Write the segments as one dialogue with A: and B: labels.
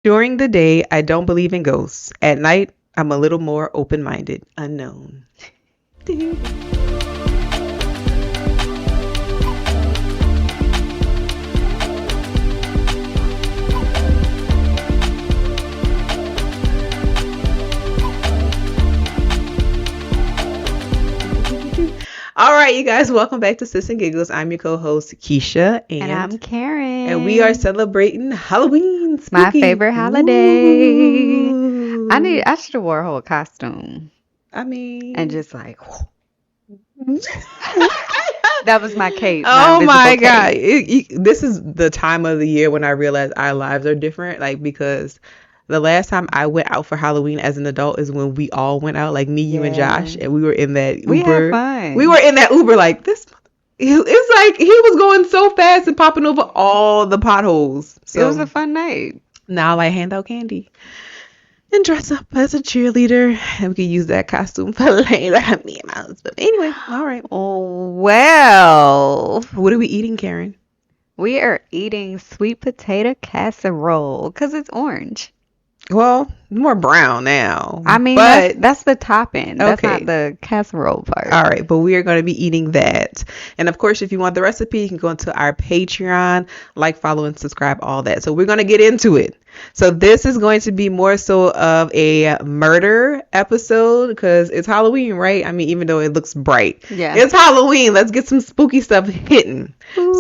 A: During the day, I don't believe in ghosts. At night, I'm a little more open-minded. Unknown. All right, you guys, welcome back to Sis N Giggles. I'm your co-host Kecia,
B: And I'm Karen.
A: and we are celebrating Halloween. Spooky.
B: My favorite holiday.
A: Ooh.
B: I should have wore a whole costume
A: I mean,
B: and just like that was my cape.
A: Oh my
B: invisible
A: God.
B: cape.
A: This is the time of the year when I realize our lives are different. Like, because the last time I went out for Halloween as an adult is when we all went out, like me, you, and Josh,
B: Yeah.
A: and we were in that Uber.
B: We had fun.
A: We were in that Uber like this. It's like he was going so fast and popping over all the potholes.
B: It
A: So
B: was a fun night.
A: now I hand out candy and dress up as a cheerleader, and we can use that costume for later. Me and my husband. Anyway, all right.
B: Oh, well,
A: What are we eating, Karen?
B: we are eating sweet potato casserole because it's orange.
A: Well, more brown now.
B: I mean,
A: but
B: that's the topping. That's
A: Okay.
B: not the casserole part.
A: all right, but we are going to be eating that. And of course, if you want the recipe, you can go into our Patreon, like, follow, and subscribe, all that. So we're going to get into it. So this is going to be more so of a murder episode because it's Halloween, right? I mean, even though it looks bright.
B: Yeah.
A: It's Halloween. Let's get some spooky stuff hitting.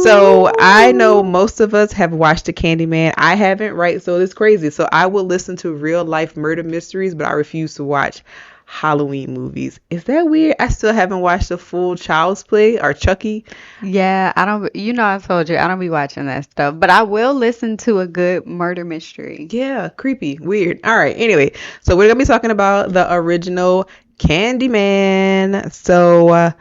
A: So I know most of us have watched the Candyman. I haven't, right? So it's crazy. So I will listen to real life murder mysteries, but I refuse to watch Halloween movies. Is that weird? I still haven't watched a full Child's Play or Chucky.
B: Yeah, I don't, I told you, I don't be watching that stuff, but I will listen to a good murder mystery.
A: Yeah, creepy, weird. All right. Anyway, so we're gonna be talking about the original Candyman. So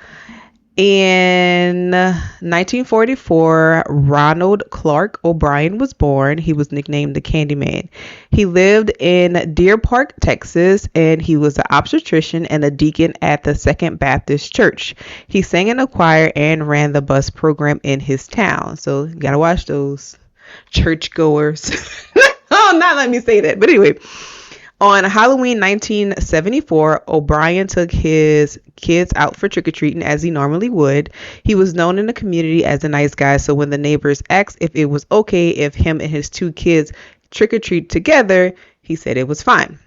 A: in 1944, Ronald Clark O'Brien was born. He was nicknamed the Candyman. He lived in Deer Park, Texas, and he was an obstetrician and a deacon at the Second Baptist Church. He sang in a choir and ran the bus program in his town. So you gotta watch those churchgoers. Oh, not let me say that. But anyway, on Halloween 1974, O'Brien took his kids out for trick-or-treating as he normally would. He was known in the community as a nice guy, so when the neighbors asked if it was okay if him and his two kids trick-or-treat together, he said it was fine.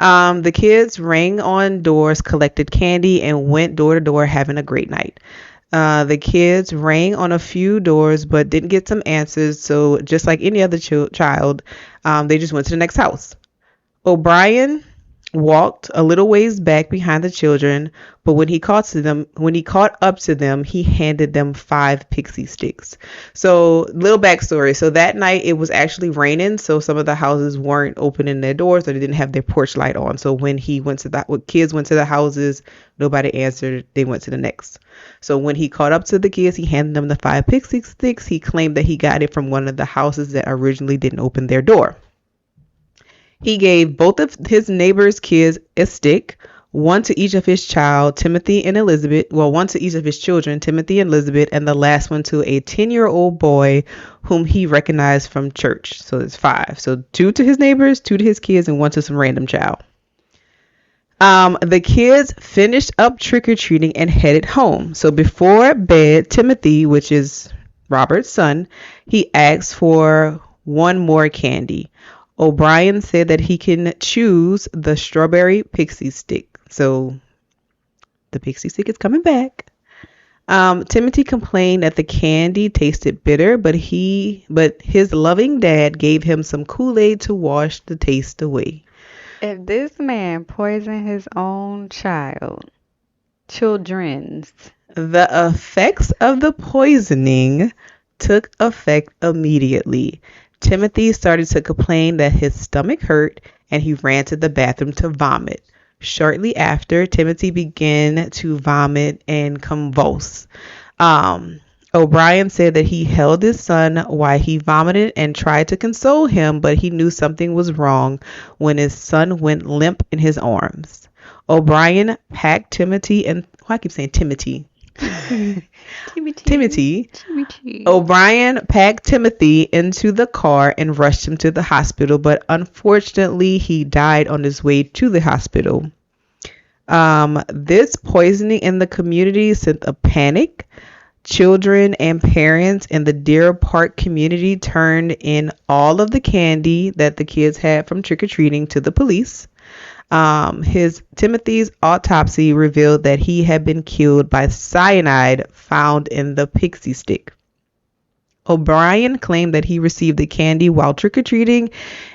A: The kids rang on doors, collected candy, and went door to door having a great night. The kids rang on a few doors but didn't get some answers, so just like any other child, they just went to the next house. O'Brien walked a little ways back behind the children, but when he caught up to them, he handed them 5 pixie sticks. So, little backstory. So that night it was actually raining, so some of the houses weren't opening their doors or they didn't have their porch light on. So when kids went to the houses, nobody answered. They went to the next. So when he caught up to the kids, he handed them the 5 pixie sticks. He claimed that he got it from one of the houses that originally didn't open their door. He gave both of his neighbors' kids a stick, one to each of his child, Timothy and Elizabeth. Well, one to each of his children, Timothy and Elizabeth, and the last one to a 10-year-old boy whom he recognized from church. So it's 5. So 2 to his neighbors, 2 to his kids, and 1 to some random child. The kids finished up trick-or-treating and headed home. So before bed, Timothy, which is Robert's son, he asked for one more candy. O'Brien said that he can choose the strawberry pixie stick. So the pixie stick is coming back. Timothy complained that the candy tasted bitter, but his loving dad gave him some Kool-Aid to wash the taste away.
B: If this man poisoned his own children's,
A: The effects of the poisoning took effect immediately. Timothy started to complain that his stomach hurt and he ran to the bathroom to vomit. Shortly after, Timothy began to vomit and convulse. O'Brien said that he held his son while he vomited and tried to console him, but he knew something was wrong when his son went limp in his arms. O'Brien packed Timothy and I keep saying Timothy. Timothy.
B: Timothy.
A: O'Brien packed Timothy into the car and rushed him to the hospital, but unfortunately, he died on his way to the hospital. This poisoning in the community sent a panic. Children and parents in the Deer Park community turned in all of the candy that the kids had from trick-or-treating to the police. Timothy's autopsy revealed that he had been killed by cyanide found in the pixie stick. O'Brien claimed that he received the candy while trick-or-treating,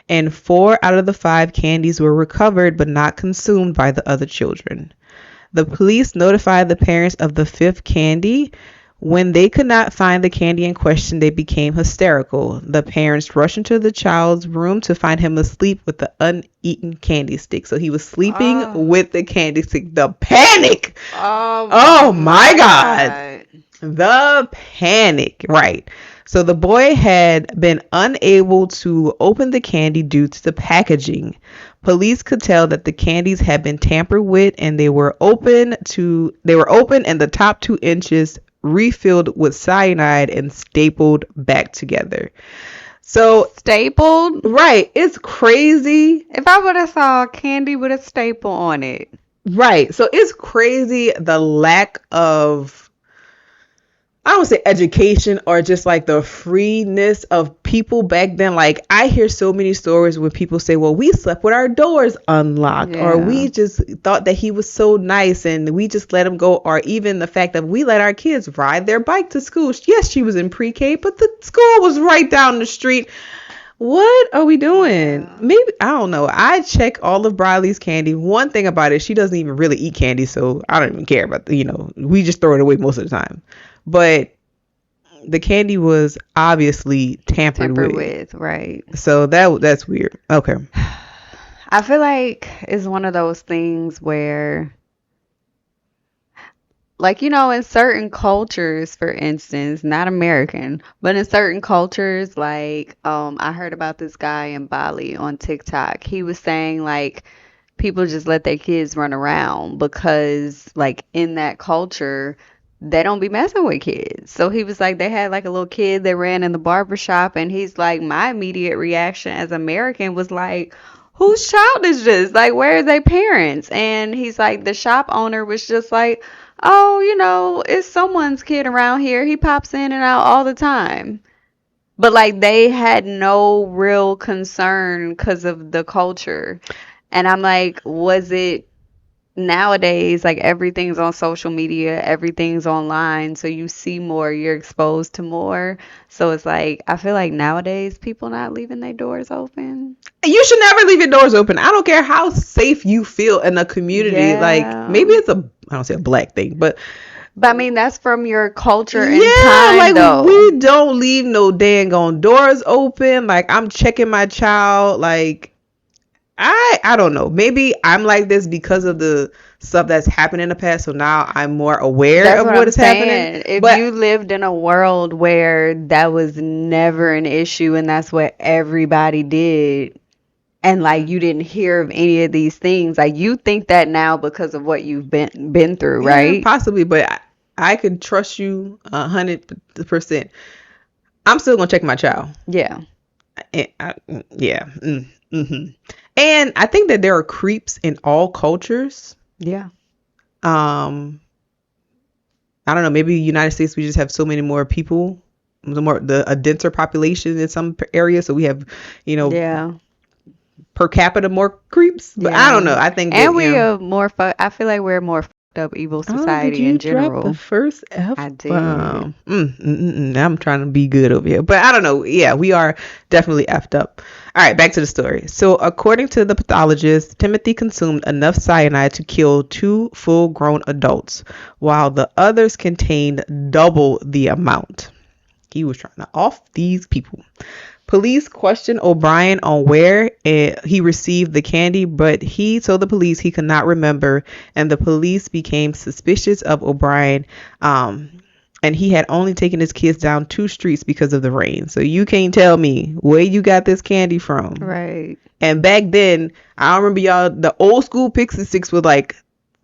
A: and 4 out of the 5 candies were recovered but not consumed by the other children. The police notified the parents of the 5th candy. When they could not find the candy in question, they became hysterical. The parents rushed into the child's room to find him asleep with the uneaten candy stick. So he was sleeping with the candy stick. The panic! Oh my God! The panic, right. So the boy had been unable to open the candy due to the packaging. Police could tell that the candies had been tampered with, and they were open and the top 2 inches refilled with cyanide and stapled back together. So
B: stapled?
A: Right. It's crazy.
B: If I would have saw candy with a staple on it.
A: Right. So it's crazy the lack of, I don't say education, or just like the freeness of people back then. Like, I hear so many stories where people say, well, we slept with our doors unlocked, or we just thought that he was so nice and we just let him go. Or even the fact that we let our kids ride their bike to school. Yes, she was in pre-K, but the school was right down the street. What are we doing? Maybe, I don't know. I check all of Briley's candy. One thing about it, she doesn't even really eat candy, so I don't even care about we just throw it away most of the time. But the candy was obviously tampered with,
B: right?
A: So that's weird. Okay.
B: I feel like it's one of those things where, like, in certain cultures, for instance, not American, but in certain cultures, like, I heard about this guy in Bali on TikTok. He was saying, like, people just let their kids run around because, like, in that culture, they don't be messing with kids. So he was like, they had like a little kid that ran in the barber shop, and he's like, my immediate reaction as American was like, whose child is this? Like, where are their parents? And he's like, the shop owner was just like, oh, it's someone's kid around here. He pops in and out all the time. But like, they had no real concern because of the culture. And I'm like, was it nowadays, like, everything's on social media, everything's online, so you see more, you're exposed to more. So it's like, I feel like nowadays people not leaving their doors open.
A: You should never leave your doors open. I don't care how safe you feel in a community. Like, maybe it's I don't say a black thing, but
B: I mean, that's from your culture and time,
A: like,
B: though.
A: We don't leave no dang on doors open. Like, I'm checking my child. Like, I don't know. Maybe I'm like this because of the stuff that's happened in the past. So now I'm more aware of what is happening.
B: If you lived in a world where that was never an issue and that's what everybody did, and like you didn't hear of any of these things, like, you think that now because of what you've been through, right?
A: Yeah, possibly, but I could trust you 100%. I'm still gonna check my child.
B: Yeah.
A: And I think that there are creeps in all cultures.
B: Yeah.
A: I don't know. Maybe United States, we just have so many more people, a denser population in some areas, so we have, per capita more creeps. But I don't know. I think,
B: and we are more. I feel like we're a more fucked up evil society in general.
A: The first F.
B: I did.
A: I'm trying to be good over here, but I don't know. Yeah, we are definitely effed up. All right, back to the story. So according to the pathologist, Timothy consumed enough cyanide to kill 2 full-grown adults, while the others contained double the amount. He was trying to off these people. Police questioned O'Brien on where he received the candy, but he told the police he could not remember, and the police became suspicious of O'Brien. And he had only taken his kids down 2 streets because of the rain. So you can't tell me where you got this candy from.
B: Right.
A: And back then, I remember, y'all, the old school pixie sticks were like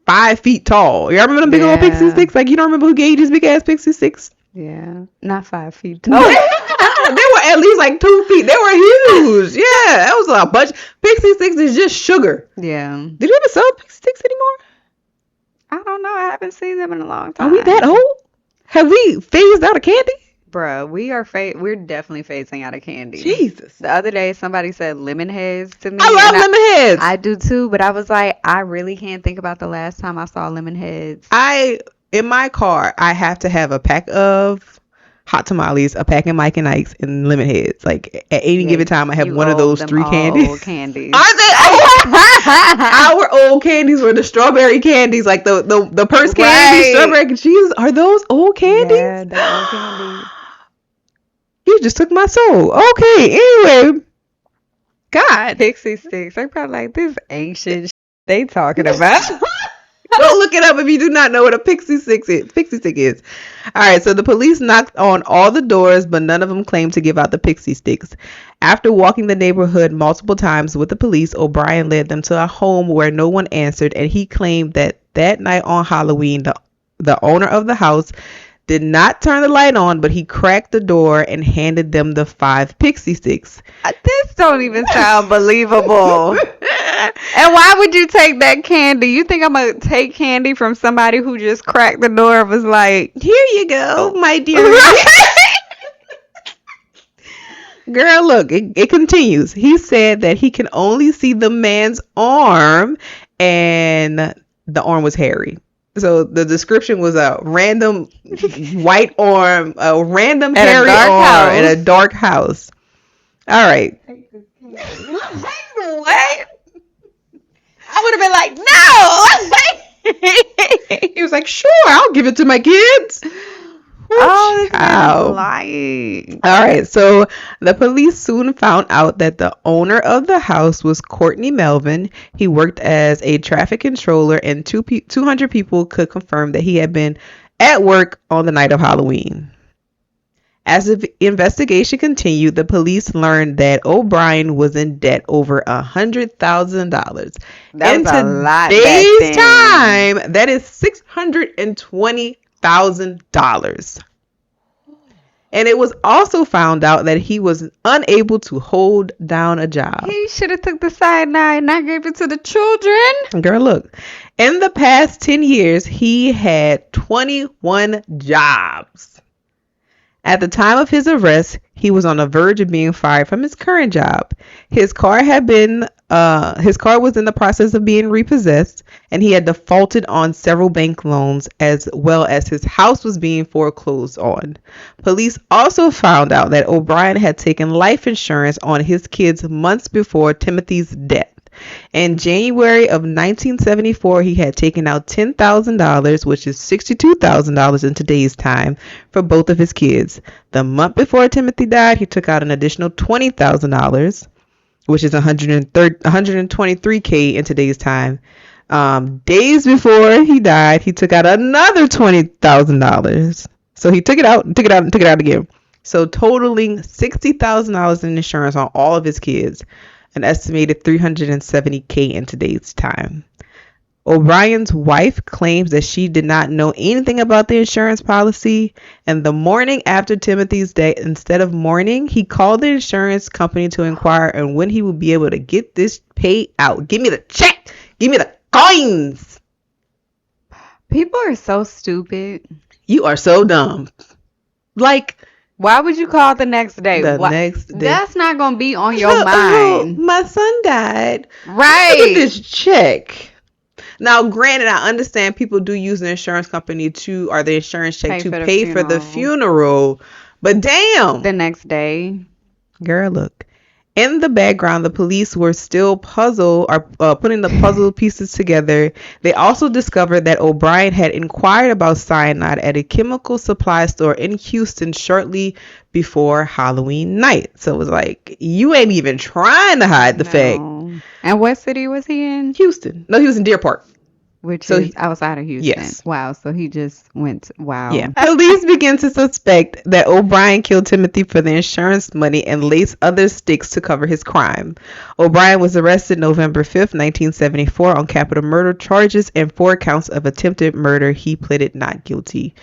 A: 5 feet tall. Y'all remember them big old pixie
B: Yeah.
A: sticks? Like, you don't remember who gave these big ass pixie sticks?
B: Yeah. Not 5 feet
A: They
B: tall.
A: were at least like 2 feet. They were huge. Yeah, that was a bunch. Pixie sticks is just sugar.
B: Yeah.
A: Did you ever sell pixie sticks anymore?
B: I don't know. I haven't seen them in a long
A: Are
B: time.
A: we that old? Have we phased out of candy?
B: Bruh, we're definitely phasing out of candy.
A: Jesus.
B: The other day, somebody said lemon heads to me.
A: I love
B: and
A: lemon heads.
B: I do too, but I was like, I really can't think about the last time I saw lemon heads.
A: In my car, I have to have a pack of hot tamales, a pack of Mike and Ike's, and lemon heads. Like, at any
B: Yeah,
A: given time, I have
B: you
A: one of
B: old
A: those
B: them
A: 3
B: all
A: candies.
B: old candies.
A: Are they old? Our old candies were the strawberry candies, like the purse candies,
B: Right.
A: strawberry cheese. Are those old candies?
B: Yeah, they're old candies.
A: You just took my soul. Okay, anyway. God.
B: Pixie sticks. They're probably like, this ancient they talking about.
A: Go look it up if you do not know what a pixie stick is. All right, so the police knocked on all the doors, but none of them claimed to give out the pixie sticks. After walking the neighborhood multiple times with the police, O'Brien led them to a home where no one answered, and he claimed that night on Halloween, the owner of the house did not turn the light on, but he cracked the door and handed them the 5 pixie sticks.
B: This don't even sound believable. And why would you take that candy? You think I'm going to take candy from somebody who just cracked the door and was like,
A: Here you go, my dear. Girl, look, it continues. He said that he can only see the man's arm, and the arm was hairy. So the description was a random white arm, a random
B: At a
A: hairy
B: dark
A: arm
B: house.
A: in a dark house. All right.
B: what? I would have been like, no.
A: He was like, sure, I'll give it to my kids.
B: Oh, this man
A: Child.
B: is lying.
A: All right, so the police soon found out that the owner of the house was Courtney Melvin. He worked as a traffic controller, and 200 people could confirm that he had been at work on the night of Halloween. As the investigation continued, the police learned that O'Brien was in debt over $100,000.
B: That
A: In
B: was a lot back
A: today's
B: then.
A: time, that is $620,000. And it was also found out that he was unable to hold down a job.
B: He should have took the cyanide and not gave it to the children.
A: Girl, look. In the past 10 years, he had 21 jobs. At the time of his arrest, he was on the verge of being fired from his current job. His car was in the process of being repossessed, and he had defaulted on several bank loans, as well as his house was being foreclosed on. Police also found out that O'Brien had taken life insurance on his kids months before Timothy's death. In January of 1974, he had taken out $10,000, which is $62,000 in today's time, for both of his kids. The month before Timothy died, he took out an additional $20,000, which is $123K in today's time. Days before he died, he took out another $20,000. So he took it out, and took it out, and took it out again. So totaling $60,000 in insurance on all of his kids. An estimated $370K in today's time. O'Brien's wife claims that she did not know anything about the insurance policy, and the morning after Timothy's death, instead of mourning, he called the insurance company to inquire on when he would be able to get this paid out. Give me the check! Give me the coins!
B: People are so stupid.
A: You are so dumb. Like,
B: Why would you call the next day?
A: next day.
B: That's not going to be on your
A: Oh,
B: mind.
A: my son died. Look at
B: Right.
A: this check. Now, granted, I understand people do use the insurance company or the insurance check to pay for the funeral, but damn.
B: The next day.
A: Girl, look. In the background, the police were still putting the puzzle pieces together. They also discovered that O'Brien had inquired about cyanide at a chemical supply store in Houston shortly before Halloween night. So it was like, you ain't even trying to hide the fact.
B: And what city was he in?
A: Houston. No, he was in Deer Park.
B: which
A: So
B: is outside of Houston.
A: yes.
B: Wow. So he just went, wow.
A: Yeah. Police begin to suspect that O'Brien killed Timothy for the insurance money and laced other sticks to cover his crime. O'Brien was arrested November 5th, 1974 on capital murder charges and 4 counts of attempted murder. He pleaded not guilty.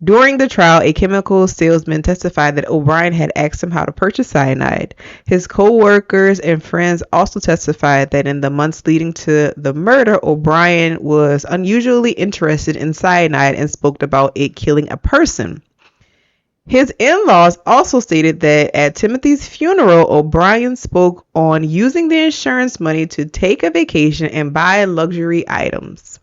A: During the trial, a chemical salesman testified that O'Brien had asked him how to purchase cyanide. His co-workers and friends also testified that in the months leading to the murder, O'Brien was unusually interested in cyanide and spoke about it killing a person. His in-laws also stated that at Timothy's funeral, O'Brien spoke on using the insurance money to take a vacation and buy luxury items.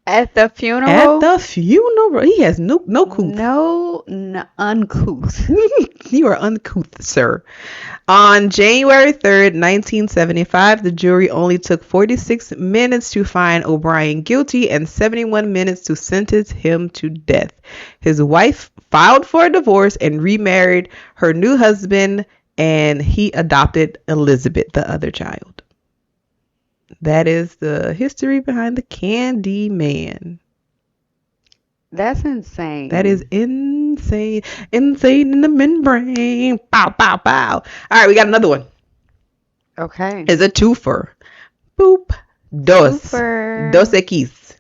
B: At the funeral?
A: At the funeral. He has no couth.
B: No, uncouth.
A: You are uncouth, sir. On January 3rd, 1975, the jury only took 46 minutes to find O'Brien guilty and 71 minutes to sentence him to death. His wife filed for a divorce and remarried her new husband, and he adopted Elizabeth, the other child. That is the history behind the Candyman.
B: That's insane.
A: That is insane. Insane in the membrane. Bow, bow, bow. All right, we got another one.
B: Okay.
A: It's a twofer. Boop. Dos.
B: Twofer.
A: Dos Equis.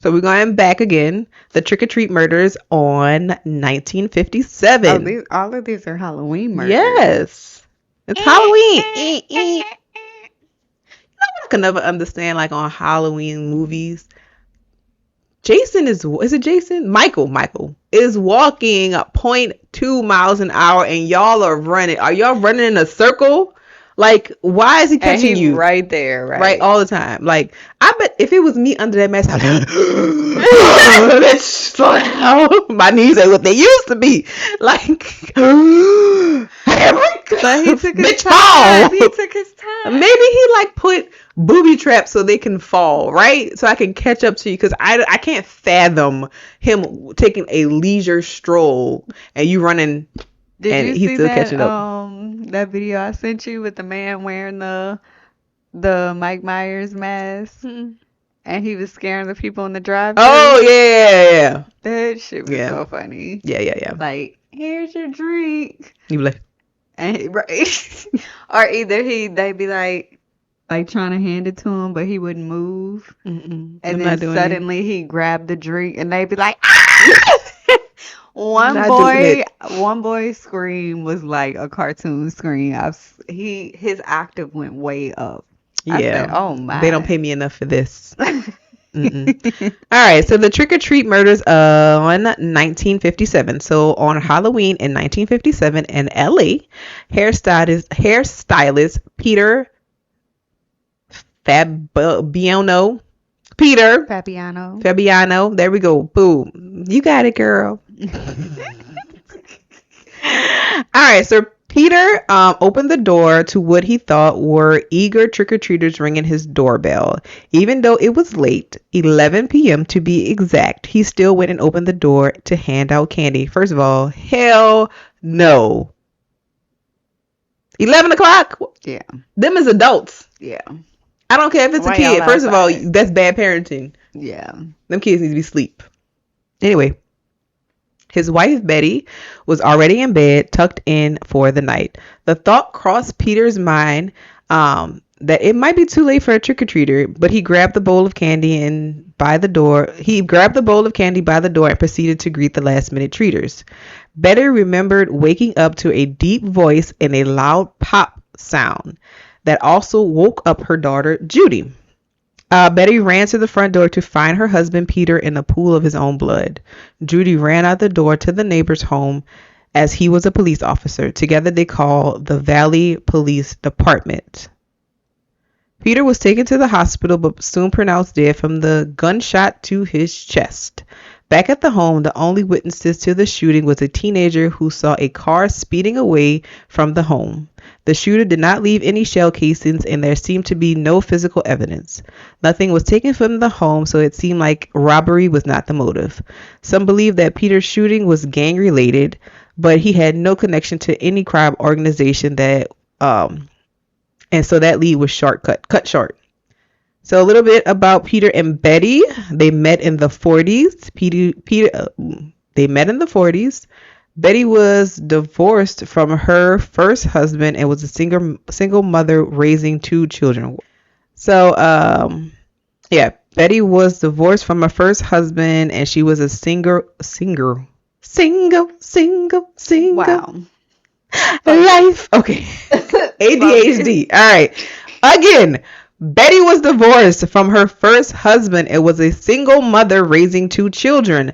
A: So we're going back again. The trick-or-treat murders on 1957.
B: All of these are Halloween murders.
A: Yes. It's Halloween. You know what I can never understand, like on Halloween movies? Jason is it Jason? Michael is walking 0.2 miles an hour and y'all are running. Are y'all running in a circle? Like, why is he catching you?
B: Right there, right?
A: Right, all the time. Like, I bet if it was me under that mask, I'd be my knees ain't what they used to be. Like,
B: but he took his time.
A: Fall.
B: He took his time.
A: Maybe he like put booby traps so they can fall, right? So I can catch up to you, because I can't fathom him taking a leisure stroll and you running.
B: Did
A: and
B: you
A: he's
B: see
A: still
B: that,
A: catching up.
B: That video I sent you with the man wearing the Mike Myers mask, and he was scaring the people in the drive-thru?
A: Oh yeah.
B: That shit was so funny.
A: Yeah.
B: Like, here's your drink.
A: You be like,
B: And right. Or either they'd be like trying to hand it to him, but he wouldn't move.
A: and
B: then suddenly he grabbed the drink, and they'd be like, ah! One boy's scream was like a cartoon scream. His octave went way up. I said, oh my!
A: They don't pay me enough for this. All right, so the trick-or-treat murders on 1957. So on Halloween in 1957 in LA, hairstylist Peter Fabiano. There we go. Boom. You got it, girl. All right, so Peter opened the door to what he thought were eager trick-or-treaters ringing his doorbell. Even though it was late, 11 p.m. to be exact, he still went and opened the door to hand out candy. First of all, hell no. 11 o'clock?
B: Yeah.
A: Them is adults.
B: Yeah.
A: I don't care if it's a kid. First of all, that's bad parenting.
B: Yeah.
A: Them kids need to be asleep. Anyway, his wife, Betty, was already in bed, tucked in for the night. The thought crossed Peter's mind that it might be too late for a trick-or-treater, but he grabbed the bowl of candy by the door and proceeded to greet the last-minute treaters. Betty remembered waking up to a deep voice and a loud pop sound that also woke up her daughter, Judy. Betty ran to the front door to find her husband, Peter, in a pool of his own blood. Judy ran out the door to the neighbor's home, as he was a police officer. Together they called the Valley Police Department. Peter was taken to the hospital, but soon pronounced dead from the gunshot to his chest. Back at the home, the only witnesses to the shooting was a teenager who saw a car speeding away from the home. The shooter did not leave any shell casings, and there seemed to be no physical evidence. Nothing was taken from the home, so it seemed like robbery was not the motive. Some believe that Peter's shooting was gang-related, but he had no connection to any crime organization and so that lead was cut short. So a little bit about Peter and Betty. They met in the 40s. They met in the 40s. Betty was divorced from her first husband and was a single mother raising two children. So yeah, Betty was divorced from her first husband and she was a single
B: Wow.
A: life. Okay. ADHD. All right. Again, Betty was divorced from her first husband and was a single mother raising two children.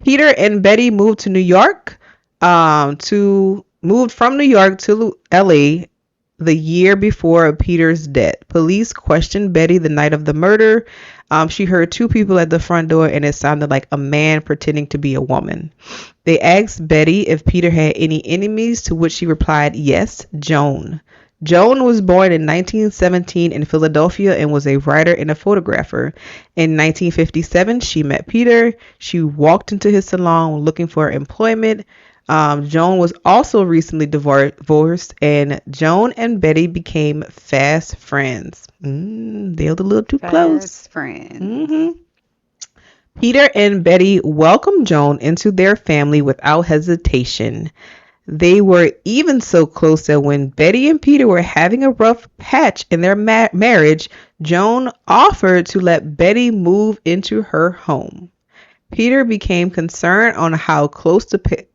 A: Peter and Betty moved to New York, moved from New York to LA the year before Peter's death. Police questioned Betty the night of the murder. She heard two people at the front door and it sounded like a man pretending to be a woman. They asked Betty if Peter had any enemies, to which she replied, yes, Joan. Joan was born in 1917 in Philadelphia and was a writer and a photographer. In 1957, she met Peter. She walked into his salon looking for employment. Joan was also recently divorced, and Joan and Betty became fast friends. They were a little too close.
B: Fast friends.
A: Mm-hmm. Peter and Betty welcomed Joan into their family without hesitation. They were even so close that when Betty and Peter were having a rough patch in their marriage, Joan offered to let Betty move into her home. Peter became concerned on how close the pair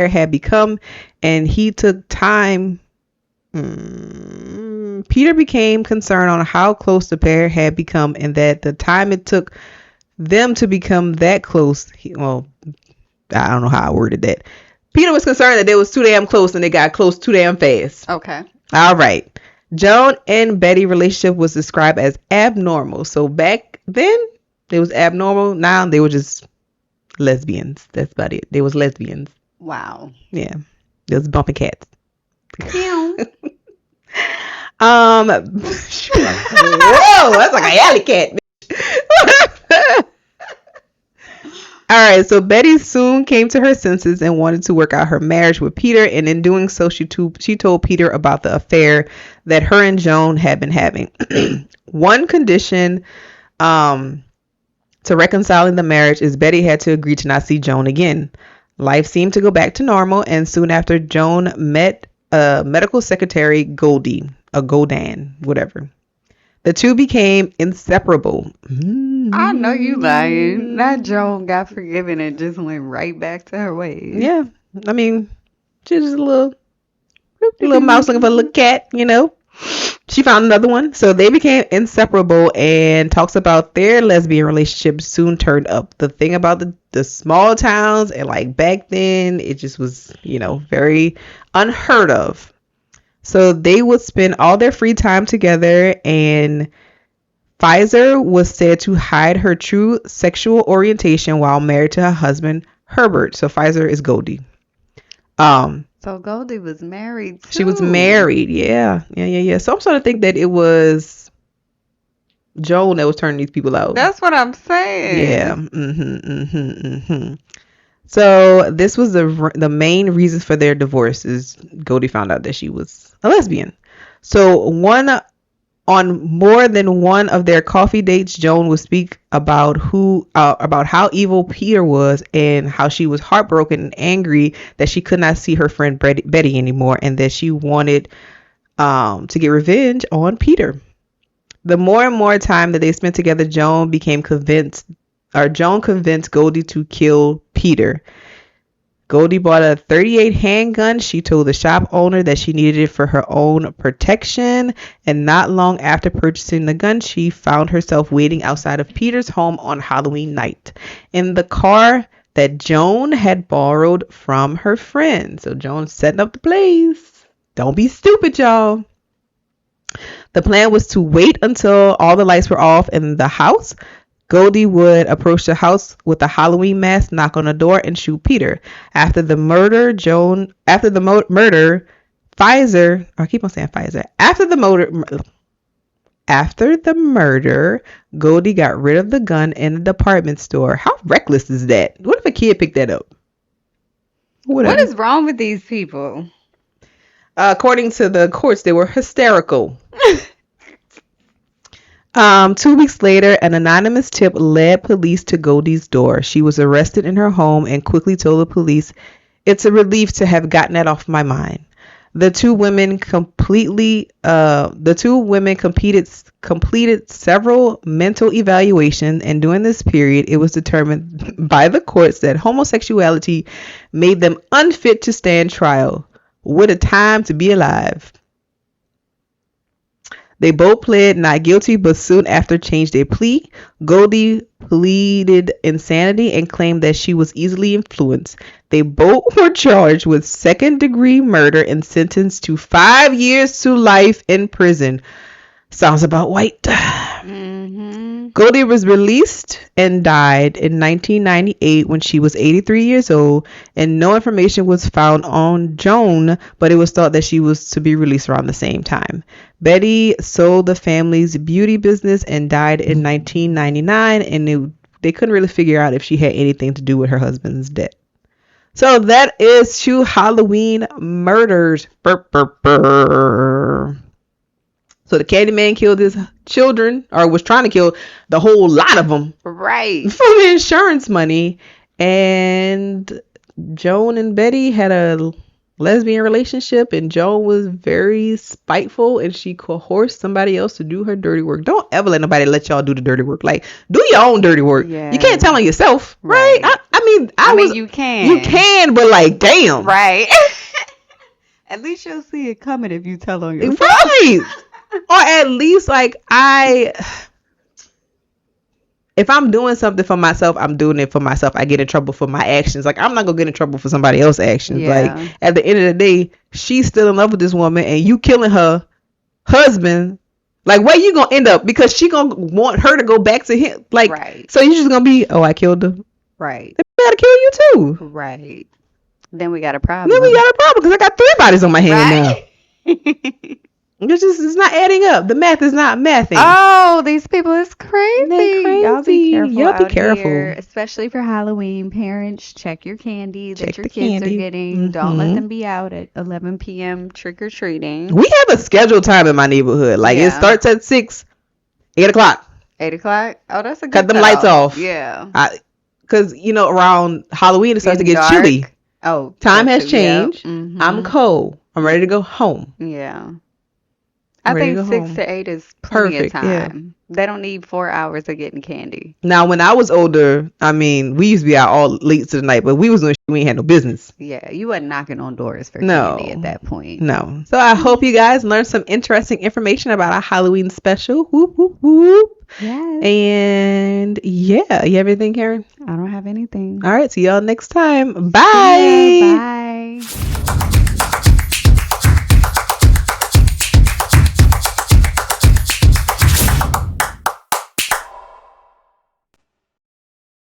A: had become, and he took time. Peter became concerned on how close the pair had become, and that the time it took them to become that close. Well, I don't know how I worded that. Peter was concerned that they was too damn close and they got close too damn fast.
B: Okay.
A: All right. Joan and Betty relationship was described as abnormal. So back then, it was abnormal. Now they were just lesbians. That's about it. They was lesbians.
B: Wow.
A: Yeah. They was bumping cats.
B: Whoa,
A: Whoa, that's like a alley cat. All right, so Betty soon came to her senses and wanted to work out her marriage with Peter, and in doing so, she told Peter about the affair that her and Joan had been having. One condition to reconciling the marriage is Betty had to agree to not see Joan again. Life seemed to go back to normal, and soon after, Joan met medical secretary Goldie, Godan, whatever. The two became inseparable.
B: I know you lying. That Joan got forgiven and just went right back to her ways.
A: Yeah, I mean, she's just a little mouse looking for a little cat, you know. She found another one, so they became inseparable, and talks about their lesbian relationship soon turned up. The thing about the small towns and like back then, it just was, you know, very unheard of. So they would spend all their free time together, and Pfizer was said to hide her true sexual orientation while married to her husband, Herbert. So Pfizer is Goldie.
B: So Goldie was married too.
A: She was married, yeah. So I'm starting to think that it was Joan that was turning these people out.
B: That's what I'm saying.
A: Yeah. So this was the main reason for their divorce, is Goldie found out that she was a lesbian. So on more than one of their coffee dates, Joan would speak about how evil Peter was, and how she was heartbroken and angry that she could not see her friend Betty anymore, and that she wanted to get revenge on Peter. The more and more time that they spent together, Joan convinced Goldie to kill Peter. Goldie bought a .38 handgun. She told the shop owner that she needed it for her own protection, and not long after purchasing the gun, she found herself waiting outside of Peter's home on Halloween night in the car that Joan had borrowed from her friend. So Joan's setting up the place. Don't be stupid, y'all. The plan was to wait until all the lights were off in the house. Goldie would approach the house with a Halloween mask, knock on the door, and shoot Peter. After the murder, Pfizer, I keep on saying Pfizer. After the murder, Goldie got rid of the gun in the department store. How reckless is that? What if a kid picked that up?
B: What is wrong with these people?
A: According to the courts, they were hysterical. 2 weeks later, an anonymous tip led police to Goldie's door. She was arrested in her home and quickly told the police, "It's a relief to have gotten that off my mind." The two women completed several mental evaluations, and during this period, it was determined by the courts that homosexuality made them unfit to stand trial. What a time to be alive. They both pled not guilty, but soon after changed their plea. Goldie pleaded insanity and claimed that she was easily influenced. They both were charged with second-degree murder and sentenced to 5 years to life in prison. Sounds about right. Goldie was released and died in 1998 when she was 83 years old, and no information was found on Joan, but it was thought that she was to be released around the same time. Betty sold the family's beauty business and died in 1999, and they couldn't really figure out if she had anything to do with her husband's death. So that is 2 Halloween murders. Burr, burr, burr. So the Candyman killed his children, or was trying to kill the whole lot of them.
B: Right.
A: For insurance money. And Joan and Betty had a lesbian relationship, and Joan was very spiteful, and she coerced somebody else to do her dirty work. Don't ever let nobody let y'all do the dirty work. Like, do your own dirty work. Yeah. You can't tell on yourself, right? I mean,
B: you can.
A: You can, but like, damn.
B: Right. At least you'll see it coming if you tell on yourself.
A: Right. Or at least, like, if I'm doing something for myself, I'm doing it for myself. I get in trouble for my actions. Like, I'm not gonna get in trouble for somebody else's actions. Yeah. Like, at the end of the day, she's still in love with this woman, and you killing her husband. Like, where you gonna end up? Because she gonna want her to go back to him. Like, right. So you just gonna be, oh, I killed her.
B: Right.
A: They gotta kill you too.
B: Right. Then we got a problem.
A: Because I got 3 bodies on my hand now. It's not adding up. The math is not mathing.
B: Oh, these people is crazy.
A: They're crazy.
B: Y'all be careful. Here, especially for Halloween. Parents, check your candy that your kids are getting. Mm-hmm. Don't let them be out at 11 p.m. trick-or-treating.
A: We have a scheduled time in my neighborhood. Like, it starts at 6, 8 o'clock.
B: 8 o'clock? Oh, that's a good
A: Cut them lights off.
B: Yeah.
A: Because, around Halloween, it starts to get
B: dark.
A: chilly.
B: Oh.
A: Time has changed.
B: Yep. Mm-hmm.
A: I'm cold. I'm ready to go home.
B: Yeah. I think 6 to 8 is plenty of time. Yeah. They don't need 4 hours of getting candy.
A: Now, when I was older, we used to be out all late to the night, but we ain't had no business.
B: Yeah, you wasn't knocking on doors for candy at that point.
A: No. So I hope you guys learned some interesting information about our Halloween special. Whoop, whoop, whoop.
B: Yes.
A: And yeah, you have anything, Karen?
B: I don't have anything.
A: All right, see y'all next time. Bye.
B: Yeah, bye.